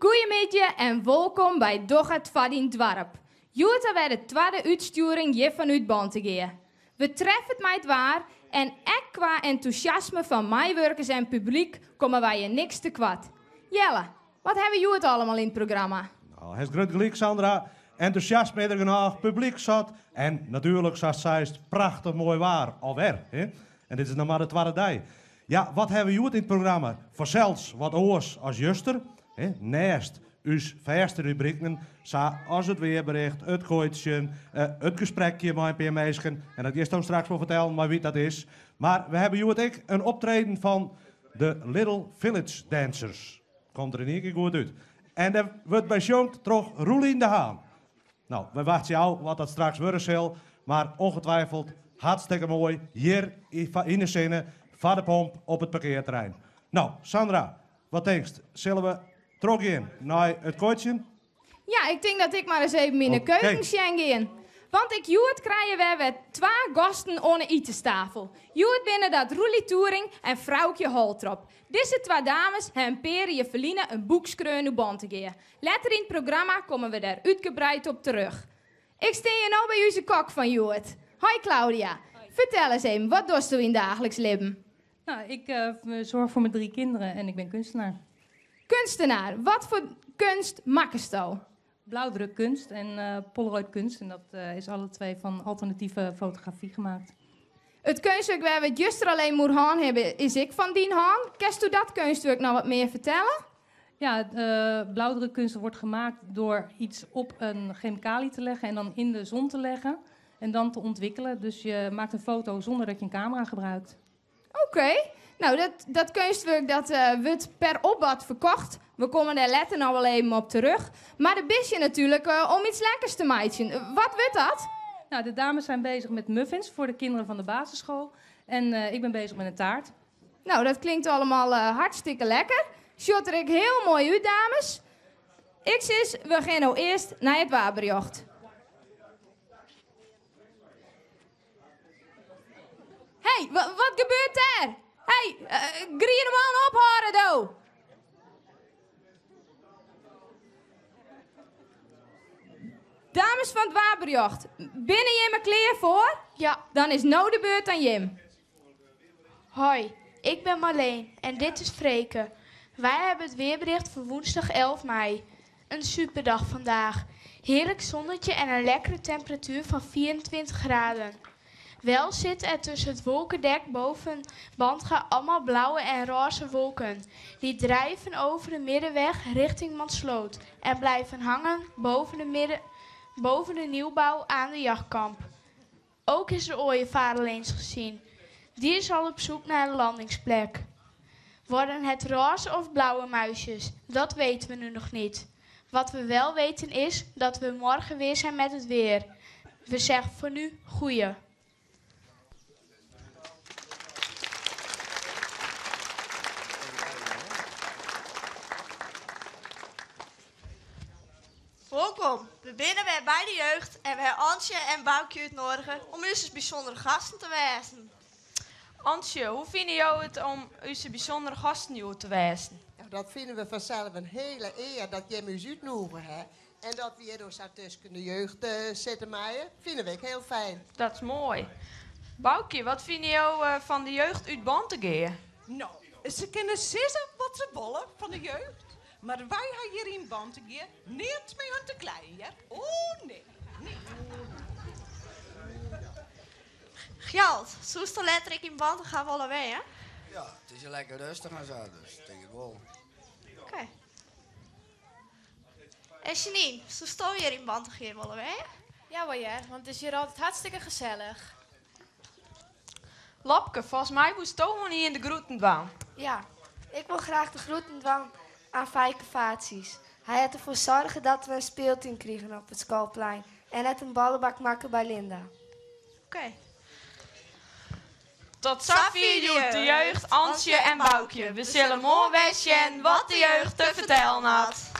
Goeiemiddag en welkom bij Doch het Vadien Dwarp. Juta wij de tweede uitsturing hier vanuit Bantegea. We treffen het mij het waar en ook qua enthousiasme van meewerkers en publiek komen wij je niks te kwad. Jelle, wat hebben jullie het allemaal in het programma? Nou, het is groot gelijk, Sandra. Enthousiasme er genoeg, publiek zat. En natuurlijk, zoals zij is, prachtig mooi waar. Alweer, hè? En dit is nog maar de tweede dag. Ja, wat hebben jullie in het programma? Voor zelfs wat oors als juster. Hè? Naast uw verste rubrieken, zoals het weerbericht, het gooitje, het gesprekje met een paar mensen. En dat is dan straks wel vertellen, maar wie dat is. Maar we hebben jullie ook een optreden van de Little Village Dancers. Komt er in één keer goed uit. En er wordt bij Jongt toch Roelien de Haan. Nou, we wachten jou wat dat straks worden zal. Maar ongetwijfeld hartstikke mooi hier in de scène van de pomp op het parkeerterrein. Nou, Sandra, wat denk je? Zullen we terug in naar het kooitje? Ja, ik denk dat ik maar eens even in de keuken ga. Want ik Joet krijgen we 2 gasten aan de etenstafel. Joet binnen dat Roelie Touring en vrouwtje Holtrop. Deze 2 dames hebben Peren je verliezen een boekskreun op band te geven. Later in het programma komen we daar uitgebreid op terug. Ik sta hier nou bij onze kok van Joet. Hoi Claudia. Hoi. Vertel eens even, wat doe je in het dagelijks leven? Nou, ik zorg voor mijn 3 kinderen en ik ben kunstenaar. Kunstenaar, wat voor kunst maakt je? Blauwdrukkunst en Polaroid kunst. En dat is alle 2 van alternatieve fotografie gemaakt. Het kunststuk waar we het juist alleen moeten gaan hebben, is ik van die haan. Kerst u dat kunststuk nou wat meer vertellen? Ja, blauwdrukkunst wordt gemaakt door iets op een chemicalië te leggen en dan in de zon te leggen. En dan te ontwikkelen. Dus je maakt een foto zonder dat je een camera gebruikt. Oké. Nou, dat kunstwerk dat, wordt per opbad verkocht. We komen daar later nog wel even op terug. Maar de bisje natuurlijk om iets lekkers te maken. Wat wordt dat? Nou, de dames zijn bezig met muffins voor de kinderen van de basisschool. En ik ben bezig met een taart. Nou, dat klinkt allemaal hartstikke lekker. Shot er ik heel mooi uit, dames. Ik zeg, we gaan nou eerst naar het waberjocht. Hé, wat gebeurt daar? Hé, grien hem aan ophouden, do. Dames van het waberjocht, binnen je me klaar voor? Ja. Dan is nou de beurt aan Jim. Hoi, ik ben Marleen en dit is Freke. Wij hebben het weerbericht voor woensdag 11 mei. Een superdag vandaag. Heerlijk zonnetje en een lekkere temperatuur van 24 graden. Wel zitten er tussen het wolkendek boven Bandga allemaal blauwe en roze wolken. Die drijven over de middenweg richting Mansloot en blijven hangen boven de nieuwbouw aan de jachtkamp. Ook is er ooievaar al eens gezien. Die is al op zoek naar een landingsplek. Worden het roze of blauwe muisjes? Dat weten we nu nog niet. Wat we wel weten is dat we morgen weer zijn met het weer. We zeggen voor nu goeie. Welkom, we binnen weer bij de jeugd en we hebben Antje en Boukje uitnodigen om onze bijzondere gasten te wijzen. Antje, hoe vind jou het om onze bijzondere gasten hier te wijzen? Ja, dat vinden we vanzelf een hele eer dat jij me uitnodigen hè. En dat we hier door zo tussen de jeugd zitten maaien, vinden we ook heel fijn. Dat is mooi. Boukje, wat vind jou van de jeugd uit Bantegea? Nou, ze kunnen zeggen wat ze willen van de jeugd. Maar wij hebben hier in Bantegea niet mee hun te klein, ja? Oh, nee. Gjald, zoest er letterlijk in banden gaan willen wij, hè? Ja, het is lekker rustig en zo, dus ik denk het wel. Oké. En Janine, zoest er hier in Bantegea willen wij, hè? Ja, wel ja, want het is hier altijd hartstikke gezellig. Lopke, volgens mij moest toch niet in de groeten doen. Ja, ik wil graag de groeten doen aan Fijke Vaties. Hij had ervoor zorgen dat we een speelteam kregen op het schoolplein. En het een ballenbak maken bij Linda. Oké. Tot Safie doet de jeugd, Antje en Boukje. We zullen mooi weten wat de jeugd te vertellen had.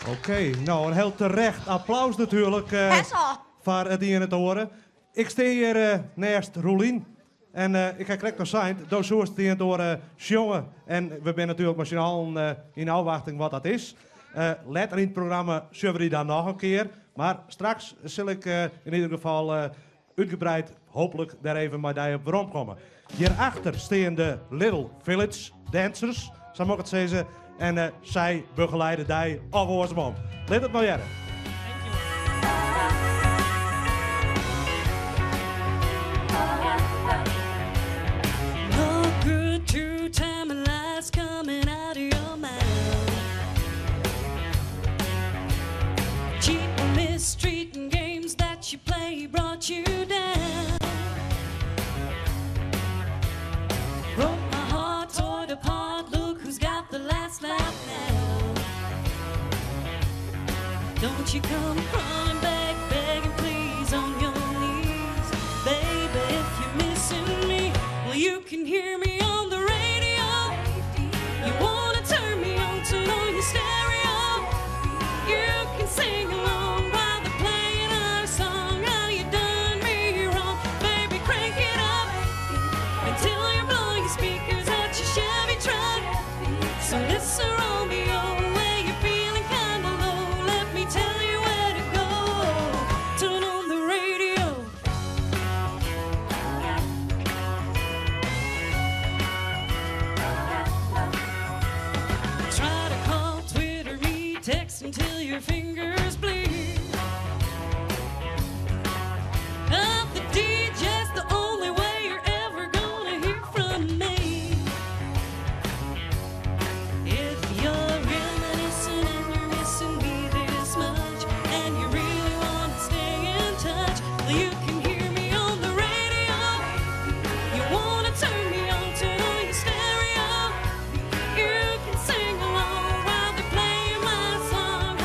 Oké, nou een heel terecht applaus natuurlijk voor het hier te horen. Ik sta hier naast Roelien. En ik heb correct nog zijn, door zoals het door jongen. En we zijn natuurlijk machinaal in afwachting wat dat is. Later in het programma zullen we die dan nog een keer. Maar straks zal ik in ieder geval uitgebreid, hopelijk, daar even met die op rondkomen. Hierachter staan de Little Village Dancers, zo mag ik het zeggen. En zij begeleiden die op onze mond. Let het maar jaren. True time and lies coming out of your mouth. Cheap and mistreating games that you play brought you down. Broke my heart, tore it apart. Look who's got the last laugh now. Don't you come crawling back, begging please on your knees, baby. If you're missing me, well you can hear me. Until your fingers bleed. Off the DJ's the only way you're ever gonna hear from me. If you're reminiscing and you're missing me this much, and you really want to stay in touch, well you can hear me on the radio. You wanna turn me on to your stereo. You can sing along while they're playing my song.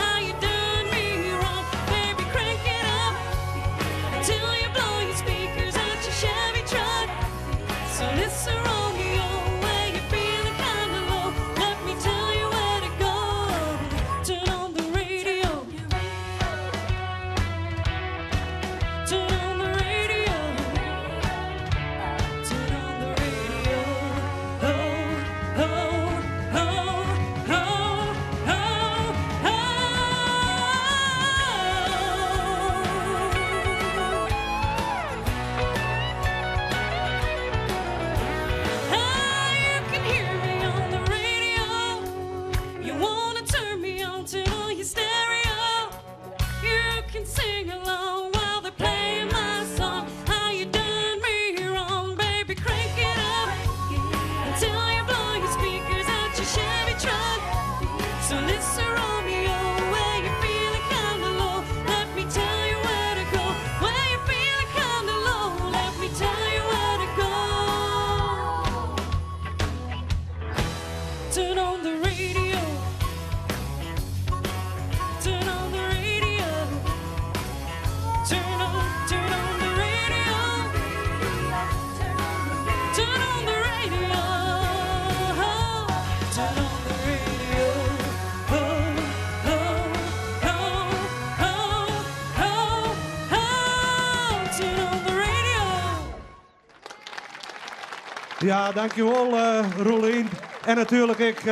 Ja, dankjewel Rolien. En natuurlijk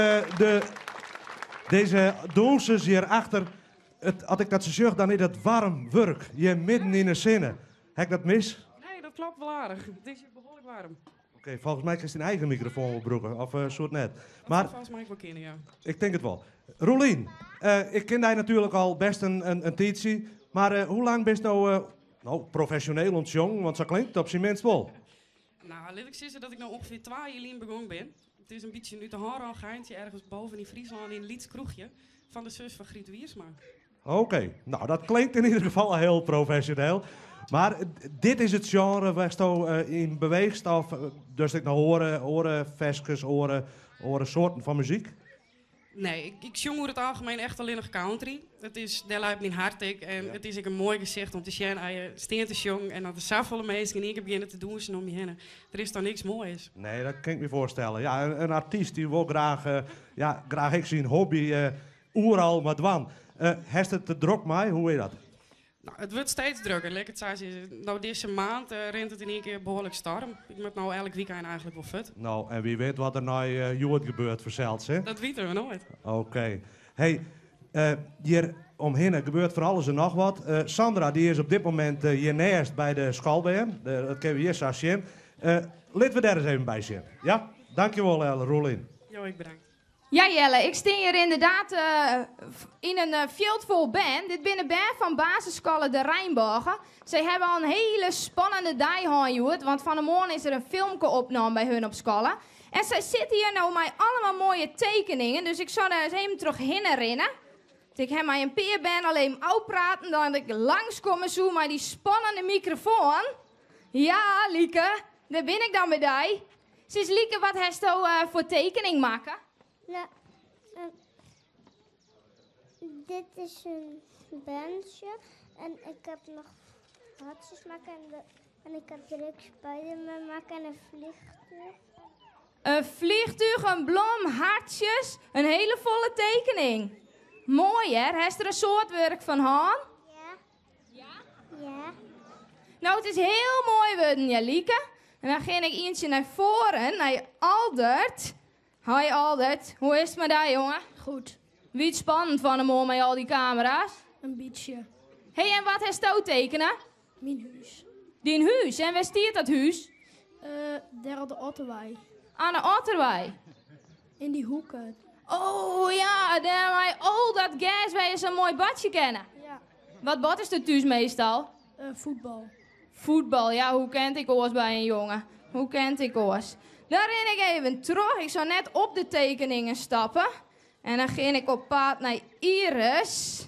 deze dansers hierachter. Als ik dat zo zeg, dan is het warm werk. Je midden in de zinnen. Heb ik dat mis? Nee, dat klopt wel aardig. Het is hier behoorlijk warm. Oké, volgens mij is het een eigen microfoon opbroeken. Of soort net. Maar volgens mij wel kennen, ja. Ik denk het wel. Rolien, ik ken jij natuurlijk al best een tijdje. Maar hoe lang ben je nou professioneel ontjong? Want zo klinkt het op zijn minst wel. Nou, laat ik zeggen dat ik nou ongeveer 2 jaar in begonnen ben. Het is een beetje nu te horen al geintje ergens boven in Friesland in een Lieds kroegje van de zus van Griet Wiersma. Oké, nou dat klinkt in ieder geval heel professioneel. Maar dit is het genre waar je in beweegt? Of dus ik nou horen vestjes, horen soorten van muziek? Nee, ik zong over het algemeen echt alleen nog country. Het is deel uit mijn hart en het is een mooi gezicht om te zien als je steent te jong en dat de zoveel mensen in één keer beginnen te doen om je heen. Er is dan niks moois. Nee, dat kan ik me voorstellen. Ja, een artiest die wil graag ik zijn hobby oeral met wan. Heeft het te druk mee? Hoe is dat? Nou, het wordt steeds drukker. Lekker het zeggen. Nou, deze maand rent het in één keer behoorlijk storm. Ik moet nou elk weekend eigenlijk wel fit. Nou, en wie weet wat er nou Joert gebeurt verzeld, hè? Dat weten we nooit. Oké. Hey, hier omheen gebeurt van alles en nog wat. Sandra, die is op dit moment hier naast bij de schoolbeen. Dat kunnen we hier zo zien. Laten we daar eens even bij zien. Ja? Dankjewel, Roelien. Jo, ik bedankt. Ja, Jelle, ik sta hier inderdaad in een veld vol band. Dit binnen band van basisschool de Rijnborgen. Zij hebben al een hele spannende dag gehad, want van de morgen is er een filmpje opgenomen bij hun op school. En zij zitten hier nou met allemaal mooie tekeningen, dus ik zou daar eens even terug herinneren. Ik heb mij een peer ben alleen uitpraten, dan ik langskomen zo met die spannende microfoon. Ja, Lieke, daar ben ik dan bij die. Sis Lieke, wat heeft je voor tekening maken? Ja, dit is een bandje en ik heb nog hartjes maken en ik heb er ook Spiderman maken en een vliegtuig. Een vliegtuig, een bloem, hartjes, een hele volle tekening. Mooi hè, heeft er een soort werk van Han? Ja. Nou, het is heel mooi worden, ja, Lieke. En dan ging ik eentje naar voren, naar Aldert. Hoi Aldert, hoe is het met jou, jongen? Goed. Wie het spannend van hem hoor met al die camera's? Een beetje. Hé, en wat heeft jou tekenen? Mijn huis. Die huis, en waar stiert dat huis? Daar aan de Otterwei. Aan de Otterwei? In die hoeken. Oh ja, daar wij al dat gas waar je zo'n mooi badje kennen. Ja. Wat bad is het thuis meestal? Voetbal. Voetbal, ja, hoe kent ik oors bij een jongen? Hoe kent ik oors? Daar ren ik even terug. Ik zou net op de tekeningen stappen. En dan ging ik op pad naar Iris.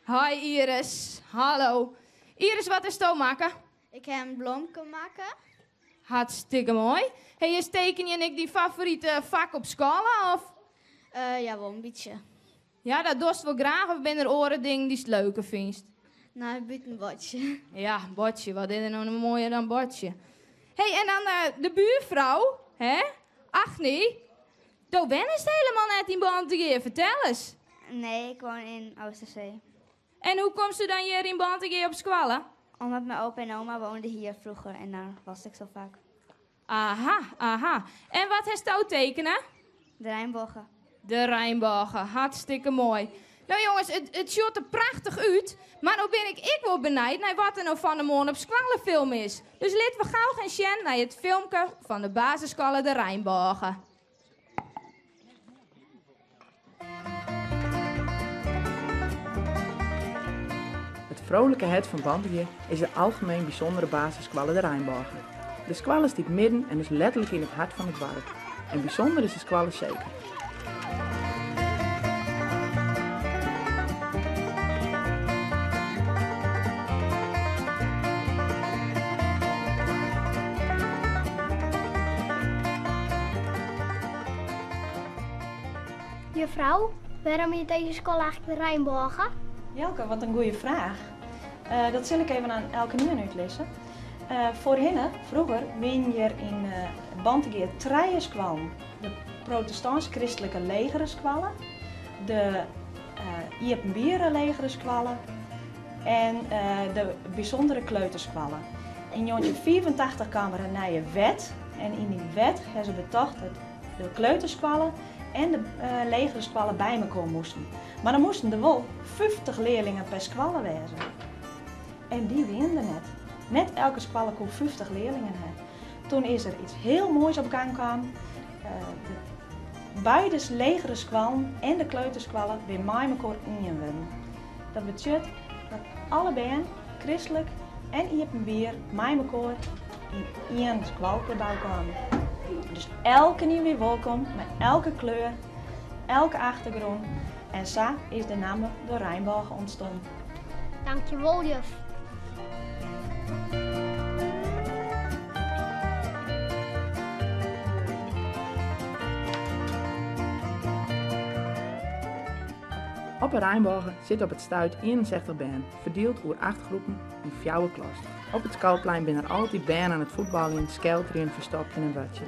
Hi Iris, hallo. Iris, wat is het maken? Ik heb een bloemke maken. Hartstikke mooi. Hey, is teken je en ik die favoriete vak op school, of? Ja, wel een beetje. Ja, dat dost wel graag, of ben er oren dingen die het leuker vindt? Nou, een beetje een bordje. Ja, bordje. Wat is er nou mooier dan bordje? Hey, en dan de buurvrouw, hè? Agnie. Toen ben is het helemaal net in Bantegee. Vertel eens. Nee, ik woon in Oosterzee. En hoe komst u dan hier in Bantegee op school? Omdat mijn opa en oma woonden hier vroeger en daar was ik zo vaak. Aha, aha. En wat heeft jou tekenen? De Rijnborgen. De Rijnborgen, hartstikke mooi. Nou jongens, het ziet er prachtig uit. Maar nou ben ik wel benijd naar wat er nou van de morgen op scholenfilm is. Dus laten we gauw gaan zien naar het filmpje van de basisschool de Rijnborgen. Het vrolijke het van Bantegee is de algemeen bijzondere basisschool de Rijnborgen. De school is dit midden en is letterlijk in het hart van het dorp. En bijzonder is de school zeker. Juffrouw, waarom je deze school eigenlijk de Rijnborgen? Jelke, wat een goede vraag. Dat zal ik even aan Elke nu uitleggen. Vroeger wien je in Bantegee drie scholen. De protestants-christelijke legerenskolen, de Iepenbieren legerenskolen en de bijzondere kleuterscholen. In 1985 kwam er een nieuwe wet en in die wet hebben ze betocht dat de kleuterscholen en de legerenskolen bij elkaar moesten. Maar dan moesten er wel 50 leerlingen per school wezen. En die winnen net. Net elke school kon 50 leerlingen hebben. Toen is er iets heel moois op gang gekomen. Beide legerenskolen en de kleuterscholen weer met elkaar ingewonnen. Dat betekent dat allebei, christelijk en Iepenbier, met elkaar in één schoolgebouw komen. Dus elke nieuw weer welkom, met elke kleur, elke achtergrond. En zo is de naam de Rijnborgen ontstaan. Dankjewel, juf. Op de Rijnborgen zit op het stuit 61 band, verdeeld over 8 groepen in 4 klas. Op het schoolplein zijn er altijd band aan het voetballen, skelteren, verstopt in een watje.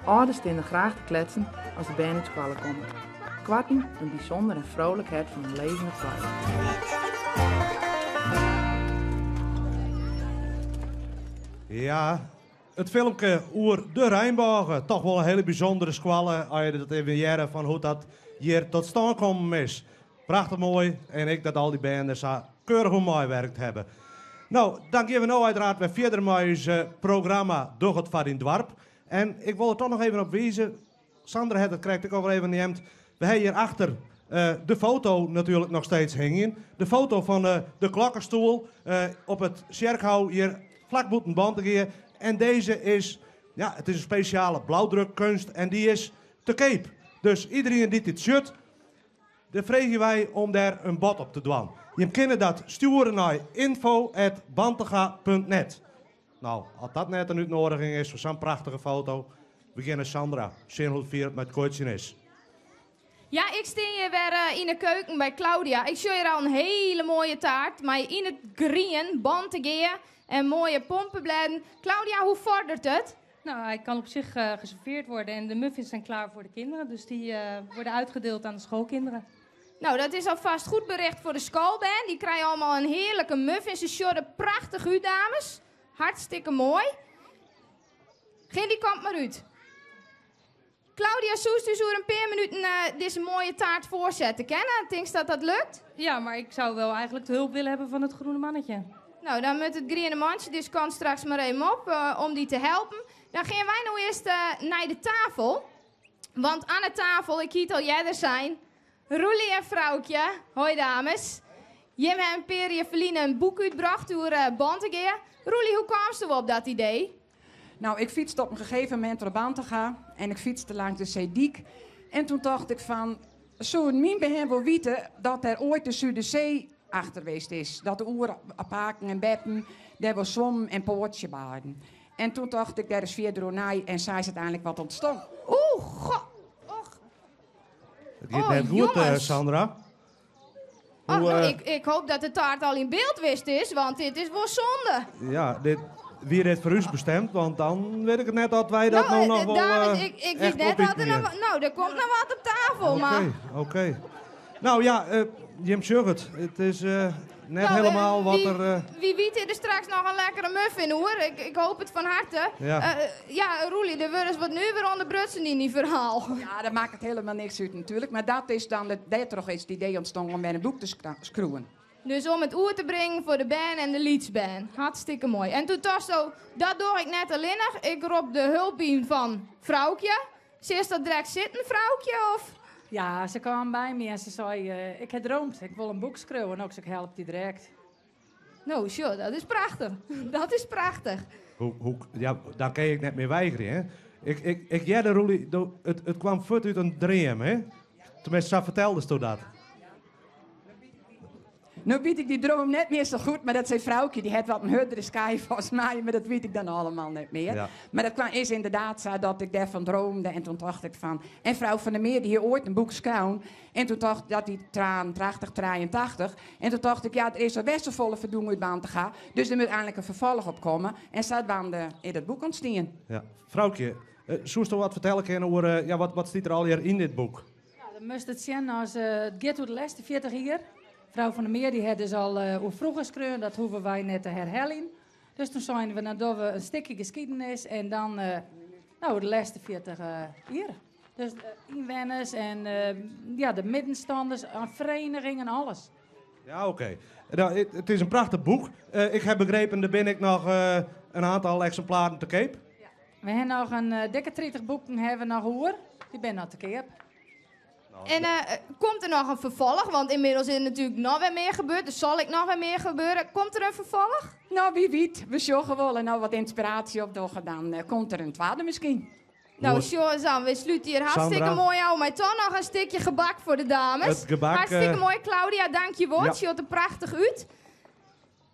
Ouders vinden graag te kletsen als de band uit school komen. Kwarten een bijzonder en vrolijk het van een levende vrouw. Ja, het filmpje over de Rijnbogen. Toch wel een hele bijzondere squallen. Als je dat even jaren van hoe dat hier tot stand komen is. Prachtig mooi. En ik dat al die banden zo keurig hoe mooi werkt hebben. Nou, dan geven we nou uiteraard weer verder met ons programma Door het Vat in Dwarp. En ik wil er toch nog even op wijzen. Sandra had het, krijgt ik over even neemt. We hebben hierachter de foto natuurlijk nog steeds hangen. De foto van de klokkenstoel op het Sjerkhouw hier vlak boeten Bantegeer. En deze is, ja, het is een speciale blauwdrukkunst en die is te keep. Dus iedereen die dit shirt, dan vragen wij om daar een bod op te doen. Je kunt dat sturen naar info@bantega.net. Nou, als dat net een uitnodiging is voor zo'n prachtige foto, beginnen Sandra, zien met coachen is. Ja, ik sta hier weer in de keuken bij Claudia. Ik zie hier al een hele mooie taart, maar in het green, bantegeer en mooie pompenbladen. Claudia, hoe vordert het? Nou, hij kan op zich geserveerd worden en de muffins zijn klaar voor de kinderen. Dus die worden uitgedeeld aan de schoolkinderen. Nou, dat is alvast goed bericht voor de schoolband. Die krijgen allemaal een heerlijke muffins. Ze sjorren prachtig uit, dames. Hartstikke mooi. Die komt maar uit. Claudia, zoest u zo een paar minuten deze mooie taart voorzetten kennen? Denk je dat dat lukt? Ja, maar ik zou wel eigenlijk de hulp willen hebben van het groene mannetje. Nou, dan moet het groene mannetje dus kan straks maar even op om die te helpen. Dan gaan wij nou eerst naar de tafel. Want aan de tafel, ik hiet al jij zijn, Roelie en vrouwtje. Hoi dames. Jim en Perie Verline een boek uitgebracht over Bantegeer. Roelie, hoe kwam je op dat idee? Nou, ik fietste op een gegeven moment door de Bantega en ik fietste langs de Zeediek. En toen dacht ik van, zou mijn bij wel weten dat er ooit de Zuiderzee achter geweest is. Dat de oeren, paken en beppen, daar was zwom en poortje baden. En toen dacht ik, daar is verder naar en zij is uiteindelijk wat ontstond. Oeh, god. Het gaat net goed, Sandra. Ik hoop dat de taart al in beeld wist is, want dit is wel zonde. Ja, wie dit voor u bestemd, want dan weet ik het net dat wij dat nou nog wel dames, ik weet net dat er nou, er komt nog wat op tafel, maar... Oké. Nou ja, Jim zegt het is net helemaal wat er... Wie weet er straks nog een lekkere muffin, hoor. Ik hoop het van harte. Ja, Roelie, er wordt wat nu weer onderbrutsen in die verhaal. Ja, dat maakt het helemaal niks uit natuurlijk. Maar dat is dan toch eens het idee ontstonden om bij een boek te schroeven. Dus om het oer te brengen voor de band en de leadsband. Hartstikke mooi. En toen toch zo, dat doe ik net alleen nog. Ik roep de hulp in van vrouwtje. Ze is dat direct zitten, vrouwtje, of... Ja, ze kwam bij me en ze zei, ik heb droomd, ik wil een boek schrijven. En ook ze helpt die direct. Nou, sure, dat is prachtig. Dat is prachtig. Ja, daar kan ik net meer weigeren, hè. Ik jij de Roelie, het kwam voort uit een droom, hè. Tenminste, zo vertelde ze dat. Nu weet ik die droom net meer zo goed, maar dat zei vrouwtje, die had wat een hurdere sky volgens mij, maar dat weet ik dan allemaal niet meer. Ja. Maar dat is inderdaad zo dat ik daarvan droomde en toen dacht ik van... En vrouw van der Meer, die hier ooit een boek schreef, en toen dacht ik dat die 83. En toen dacht ik, ja, er is een best een volle verdoen uit baan te gaan, dus er moet eindelijk een vervolg op komen. En zo kwam in het boek ontstaan. Ja, vrouwtje, zou je wat vertellen kunnen over, wat staat er al hier in dit boek? Ja, dan moest het zien als het gaat door de laatste 40 jaar. Mevrouw van der Meer die had dus al hoe vroeger geschreven, dat hoeven wij net te herhalen. Dus toen zeiden we, nou doen we een stukje geschiedenis en dan de laatste 40 jaar. Dus inwoners en de middenstanders, verenigingen, alles. Ja, oké. Nou, het is een prachtig boek. Ik heb begrepen, er ben ik nog een aantal exemplaren te keep. Ja. We hebben nog een dikke 30 boeken hebben we nog hoor. Die ben nog te keep. En komt er nog een vervolg? Want inmiddels is er natuurlijk nog weer meer gebeurd. Dus zal ik nog weer meer gebeuren. Komt er een vervolg? Nou, wie weet. We zorgen wel en nou wat inspiratie op doen. Dan komt er een tweede misschien. Nou, Sjozan, we sluiten hier hartstikke Sandra. mooi aan. Maar toch nog een stukje gebak voor de dames. Het gebak, hartstikke mooi, Claudia. Dank je woord. Je er prachtig uit.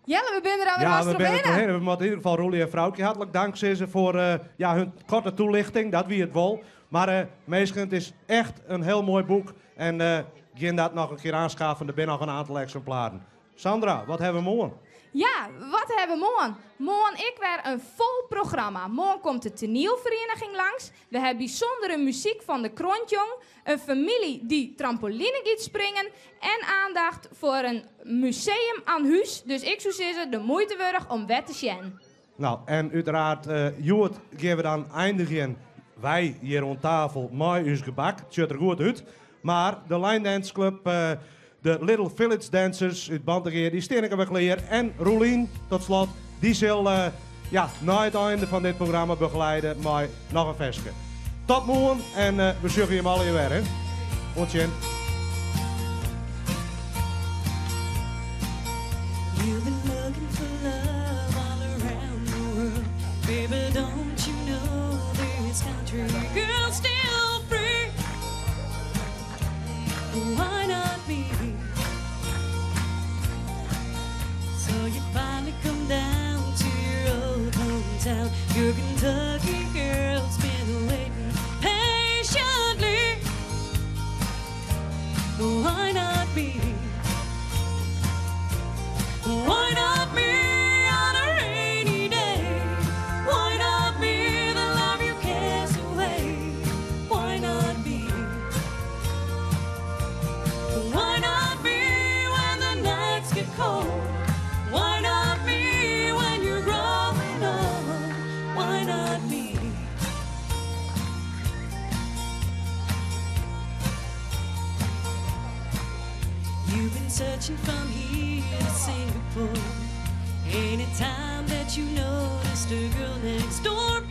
Jelle, we zijn er alweer Ja, we zijn er binnen. doorheen. We moeten in ieder geval Roelie en vrouwtje hartelijk dank zeggen voor hun korte toelichting. Dat wie het wil. Maar meestal, het is echt een heel mooi boek. En begin dat nog een keer aanschaffen. Er zijn nog een aantal exemplaren. Sandra, wat hebben we morgen? Ja, wat hebben we morgen? Morgen ik weer een vol programma. Morgen komt de toneelvereniging langs. We hebben bijzondere muziek van de Krontjong. Een familie die trampoline gaat springen. En aandacht voor een museum aan huis. Dus ik zou zeggen, de moeite waard om wet te zien. Nou, en uiteraard, Joet, gaan we dan eindigen. Wij hier aan tafel met ons gebak. Het ziet er goed uit. Maar de Line Dance Club, de Little Village Dancers uit Bantegeer, die staan ik weer klaar. En Roelien, tot slot, die zal na het einde van dit programma begeleiden met nog een versje. Tot morgen en we zorgen je alle weer, hè. Ontje. You've been looking for love all around the world. Baby, don't you know this country girl's still free? Why not me? So you finally come down to your old hometown. Your Kentucky girl's been waiting patiently. Why not me? Why not me on a rainy day? Why not me, the love you cast away? Why not me? Why not me when the nights get cold? Why not me when you're growing old? Why not me? You've been searching from here to Singapore. Anytime that you noticed a girl next door.